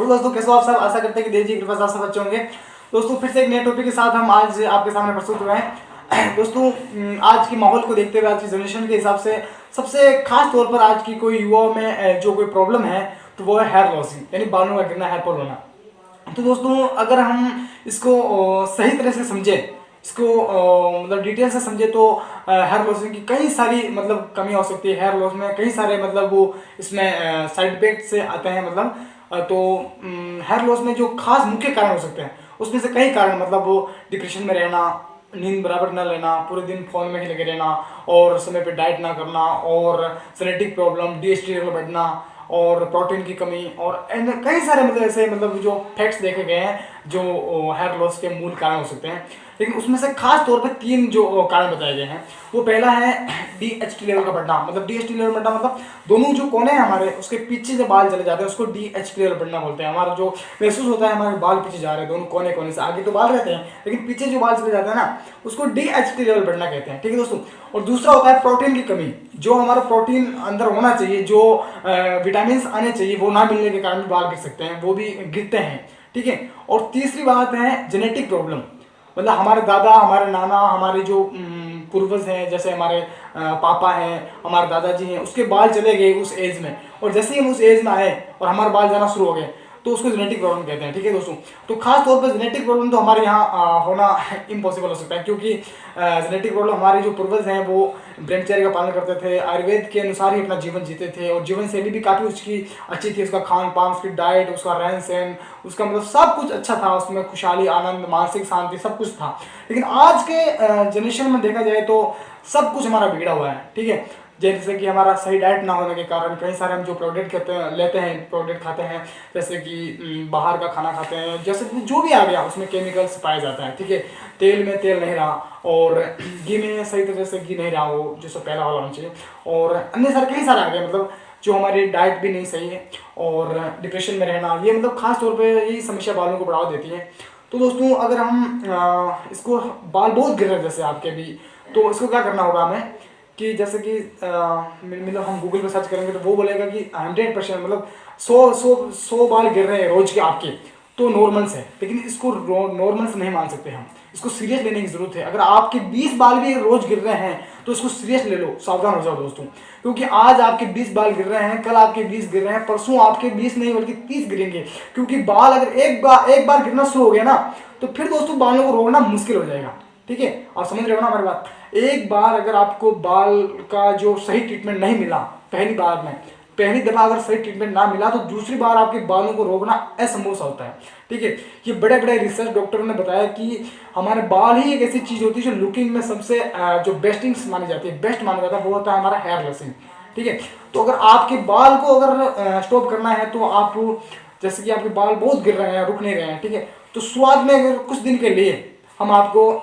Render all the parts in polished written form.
Hello दोस्तों, कैसे हो आप सब। आशा करते हैं कि देव जी की कृपा से आप सब अच्छे होंगे। दोस्तों फिर से एक नए टॉपिक के साथ हम आज आपके सामने प्रस्तुत हुए हैं। दोस्तों आज की माहौल को देखते हुए, आज की जनरेशन के हिसाब से सबसे खास तौर पर आज की कोई युवाओं में जो कोई प्रॉब्लम है तो वो है हेयर लॉसिंग, यानी बालों का गिरना, हेयर फॉल होना। तो दोस्तों अगर हम इसको सही तरह से समझे, इसको मतलब डिटेल से समझे तो हेयर लॉस की कई सारी मतलब कमी हो सकती है। हेयर लॉस में कई सारे मतलब वो इसमें साइड इफेक्ट से आते हैं मतलब तो हेयर लॉस में जो खास मुख्य कारण हो सकते हैं उसमें से कई कारण मतलब वो डिप्रेशन में रहना, नींद बराबर न लेना, पूरे दिन फोन में ही लगे रहना और समय पे डाइट ना करना और जेनेटिक प्रॉब्लम, डीएसटी लेवल बढ़ना और प्रोटीन की कमी और कई सारे मतलब ऐसे मतलब जो फैक्ट्स देखे गए हैं जो हेयर लॉस के मूल कारण हो सकते हैं। लेकिन उसमें से खास तौर पर 3 जो कारण बताए गए हैं। वो पहला है डीएचटी लेवल का बढ़ना। मतलब डीएचटी लेवल बढ़ना मतलब दोनों जो कोने हैं हमारे उसके पीछे से बाल चले जाते हैं, उसको डीएचटी लेवल बढ़ना बोलते हैं। हमारा जो महसूस होता है हमारे बाल पीछे जा रहे हैं, दोनों कोने कोने से, आगे तो बाल रहते हैं लेकिन पीछे जो बाल चले जाते हैं ना उसको डीएचटी लेवल बढ़ना कहते हैं। ठीक है दोस्तों। और दूसरा होता है प्रोटीन की कमी। जो हमारा प्रोटीन अंदर होना चाहिए, जो विटामिन आने चाहिए, वो ना मिलने के कारण भी बाल गिर सकते हैं, वो भी गिरते हैं। ठीक है। और तीसरी बात है जेनेटिक प्रॉब्लम। मतलब हमारे दादा, हमारे नाना, हमारे जो पूर्वज हैं, जैसे हमारे पापा हैं, हमारे दादाजी हैं, उसके बाल चले गए उस एज में, और जैसे ही हम उस एज में आए और हमारे बाल जाना शुरू हो गए तो उसको जेनेटिक प्रॉब्लम कहते हैं। ठीक है दोस्तों। तो खास तौर पर जेनेटिक प्रॉब्लम तो हमारे यहाँ होना इम्पॉसिबल हो सकता है, क्योंकि जेनेटिक प्रॉब्लम हमारे जो पूर्वज हैं वो ब्रह्मचर्य का पालन करते थे, आयुर्वेद के अनुसार ही अपना जीवन जीते थे और जीवन शैली भी काफ़ी उसकी अच्छी थी। उसका खान पान, उसकी डाइट, उसका रहन सहन, उसका मतलब सब कुछ अच्छा था। उसमें खुशहाली, आनंद, मानसिक शांति सब कुछ था। लेकिन आज के जनरेशन में देखा जाए तो सब कुछ हमारा बिगड़ा हुआ है। ठीक है। जैसे कि हमारा सही डाइट ना होने के कारण कई सारे हम जो प्रोडक्ट लेते हैं, प्रोडक्ट खाते हैं, जैसे कि बाहर का खाना खाते हैं, जैसे कि जो भी आ गया उसमें केमिकल्स पाया जाता है। ठीक है। तेल में तेल नहीं रहा और घी में सही तरह से घी नहीं रहा, वो जैसे पहला वाला होना चाहिए, और अन्य सारे कई सारे आ गए। मतलब जो हमारी डाइट भी नहीं सही है और डिप्रेशन में रहना, ये मतलब खास तौर पे यही समस्या बालों को बढ़ावा देती है। तो दोस्तों अगर हम इसको, बाल बहुत गिर रहे हैं जैसे आपके भी, तो इसको क्या करना होगा हमें कि जैसे कि मतलब हम गूगल पे सर्च करेंगे तो वो बोलेगा कि 100% मतलब 100 बाल गिर रहे हैं रोज के आपके, तो नॉर्मल्स है। लेकिन इसको नॉर्मल्स नहीं मान सकते हम, इसको सीरियस लेने की जरूरत है। अगर आपके 20 बाल भी रोज गिर रहे हैं तो इसको सीरियस ले लो, सावधान हो जाओ दोस्तों। क्योंकि आज आपके 20 बाल गिर रहे हैं, कल आपके 20 गिर रहे हैं, परसों आपके 20 नहीं बल्कि 30 गिरेंगे। क्योंकि बाल अगर एक बार गिरना शुरू हो गया ना तो फिर दोस्तों बालों को रोकना मुश्किल हो जाएगा। ठीक है। आप समझ रहे हो ना हमारी बात। एक बार अगर आपको बाल का जो सही ट्रीटमेंट नहीं मिला, पहली बार में, पहली दफा अगर सही ट्रीटमेंट ना मिला तो दूसरी बार आपके बालों को रोकना असंभव सा होता है। ठीक है। ये बड़े बड़े रिसर्च डॉक्टरों ने बताया कि हमारे बाल ही एक ऐसी चीज होती है जो लुकिंग में सबसे जो बेस्टिंग मानी जाती है, बेस्ट माना जाता है, वो होता है हमारा हेयर लॉसिंग। ठीक है। तो अगर आपके बाल को अगर स्टॉप करना है तो आप, जैसे कि आपके बाल बहुत गिर रहे हैं, रुक नहीं रहे हैं, ठीक है, तो शुरुआत में अगर कुछ दिन के लिए हम आपको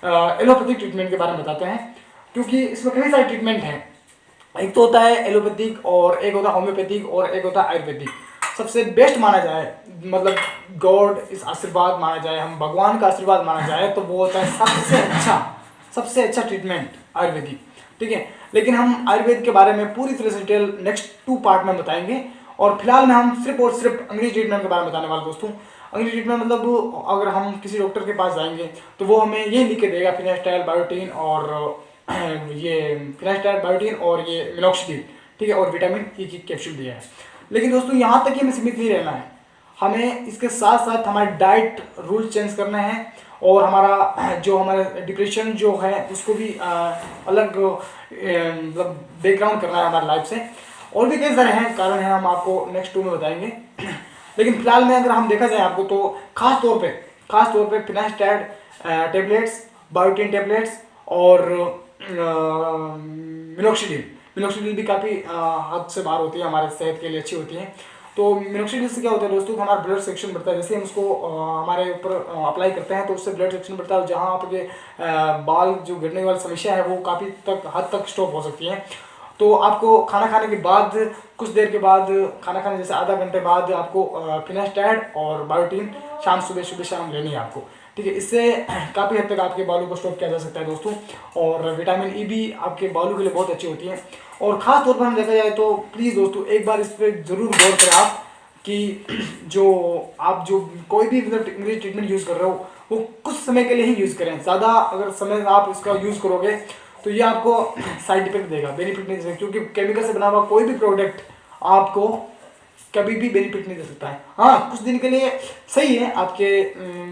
एलोपैथिक ट्रीटमेंट के बारे में बताते हैं, क्योंकि इसमें कई सारे ट्रीटमेंट हैं। एक तो होता है एलोपैथिक और एक होता है होम्योपैथिक और एक होता है आयुर्वेदिक। सबसे बेस्ट माना जाए, मतलब गॉड इस आशीर्वाद माना जाए, हम भगवान का आशीर्वाद माना जाए, तो वो होता है सबसे अच्छा ट्रीटमेंट आयुर्वेदिक। ठीक है। लेकिन हम आयुर्वेद के बारे में पूरी तरह से डिटेल नेक्स्ट 2 पार्ट में बताएंगे। और फिलहाल में हम सिर्फ और सिर्फ अंग्रेजी ट्रीटमेंट के बारे में बताने वाले दोस्तों। अंग्रेजी ट्रीटमेंट मतलब अगर हम किसी डॉक्टर के पास जाएंगे तो वो हमें ये लिख के देगा फिनास्टाइल, बायोटीन और ये फिनास्टाइल, बायोटीन और ये मिनॉक्सिडिल। ठीक है। और विटामिन ई की कैप्सूल दिया है। लेकिन दोस्तों यहाँ तक ही हमें सीमित नहीं रहना है, हमें इसके साथ साथ हमारे डाइट रूल चेंज करने हैं और हमारा जो हमारा डिप्रेशन जो है उसको भी अलग मतलब बैकग्राउंड करना है हमारी लाइफ से। और भी कई सारे हैं कारण हैं, हम आपको नेक्स्ट 2 में बताएंगे। लेकिन फिलहाल में अगर हम देखा जाए आपको तो खास तौर पे फिनास्टाइड टेबलेट्स, बायोटीन टेबलेट्स और मिनोक्सिडिल भी काफ़ी हद से बाहर होती है, हमारे सेहत के लिए अच्छी होती है। तो मिनोक्सिडिल से क्या होता है दोस्तों कि हमारा ब्लड सेक्शन बढ़ता है। जैसे हम उसको हमारे ऊपर अप्लाई करते हैं तो उससे ब्लड सेक्शन बढ़ता है, जहाँ आपके बाल जो गिरने वाली समस्या है वो काफ़ी हद तक स्टॉप हो सकती है। तो आपको खाना खाने के बाद, कुछ देर के बाद, खाना खाने जैसे आधा घंटे बाद आपको फिनास्टाइड और बायोटीन सुबह शाम लेनी है आपको। ठीक है। इससे काफ़ी हद तक आपके बालों को स्टॉप किया जा सकता है दोस्तों। और विटामिन ई भी आपके बालों के लिए बहुत अच्छी होती है। और ख़ास तौर पर हम देखा जाए तो प्लीज़ दोस्तों एक बार इस पर ज़रूर गौर करें आप कि जो आप जो कोई भी मतलब इंग्लिश ट्रीटमेंट यूज़ कर रहे हो वो कुछ समय के लिए ही यूज़ करें। ज़्यादा अगर समय आप इसका यूज़ करोगे तो ये आपको साइड इफेक्ट देगा, बेनिफिट नहीं देगा, क्योंकि केमिकल से बना हुआ कोई भी प्रोडक्ट आपको कभी भी बेनिफिट नहीं दे सकता है। हाँ, कुछ दिन के लिए सही है, आपके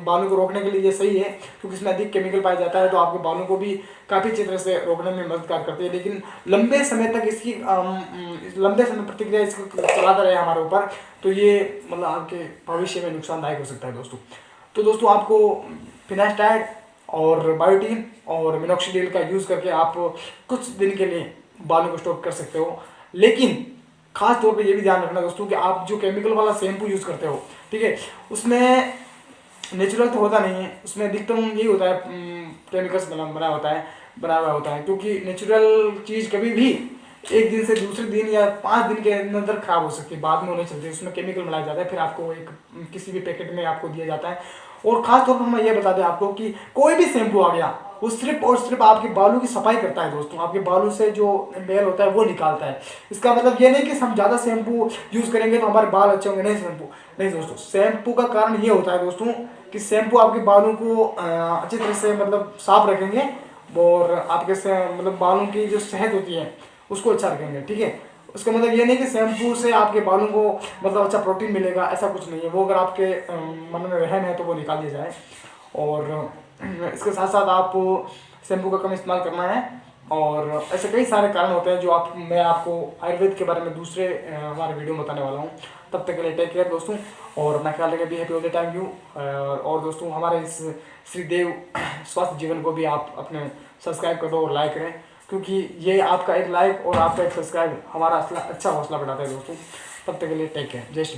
बालों को रोकने के लिए ये सही है, क्योंकि इसमें अधिक केमिकल पाया जाता है तो आपके बालों को भी काफ़ी अच्छी तरह से रोकने में मददगार करती है। लेकिन लंबे समय तक इसकी लंबे समय प्रतिक्रिया इसको चलाता रहे हमारे ऊपर तो ये मतलब आपके भविष्य में नुकसानदायक हो सकता है दोस्तों। तो दोस्तों आपको फिनास्टाइड और बायोटीन और मिनोक्सिडिल का यूज़ करके आप कुछ दिन के लिए बालों को स्टॉप कर सकते हो। लेकिन खास तौर पे ये भी ध्यान रखना दोस्तों कि आप जो केमिकल वाला शैम्पू यूज़ करते हो, ठीक है, उसमें नेचुरल तो होता नहीं है, उसमें अधिकतम यही होता है केमिकल से बना हुआ होता है, क्योंकि नेचुरल चीज़ कभी भी एक दिन से दूसरे दिन या 5 दिन के अंदर खराब हो सकती है, बाद में होने चलती है, उसमें केमिकल मिलाया जाता है, फिर आपको एक किसी भी पैकेट में आपको दिया जाता है। और ख़ास तौर पर मैं ये बता दें आपको कि कोई भी शैम्पू आ गया वो सिर्फ और सिर्फ आपके बालों की सफाई करता है दोस्तों, आपके बालों से जो मैल होता है वो निकालता है। इसका मतलब ये नहीं कि हम ज़्यादा शैम्पू यूज़ करेंगे तो हमारे बाल अच्छे होंगे, नहीं दोस्तों। शैम्पू का कारण ये होता है दोस्तों कि शैम्पू आपके बालों को अच्छी तरह से मतलब साफ रखेंगे और आपके से मतलब बालों की जो सेहत होती है उसको अच्छा रखेंगे, ठीक है। उसका मतलब ये नहीं कि शैम्पू से आपके बालों को मतलब अच्छा प्रोटीन मिलेगा, ऐसा कुछ नहीं है। वो अगर आपके मन में वहम है तो वो निकाल दिया जाए। और इसके साथ साथ आप शैम्पू का कम इस्तेमाल करना है। और ऐसे कई सारे कारण होते हैं जो मैं आपको आयुर्वेद के बारे में दूसरे हमारे वीडियो में बताने वाला हूँ। तब तक के लिए टेक केयर दोस्तों, और अपना ख्याल रखें, be happy all the time you. और दोस्तों हमारे इस श्रीदेव स्वास्थ्य जीवन को भी आप अपने सब्सक्राइब कर दो और लाइक करें, क्योंकि ये आपका एक लाइक और आपका एक सब्सक्राइब हमारा अच्छा हौसला बढ़ाता है दोस्तों। तब तक के लिए टेक केयर, जय श्री।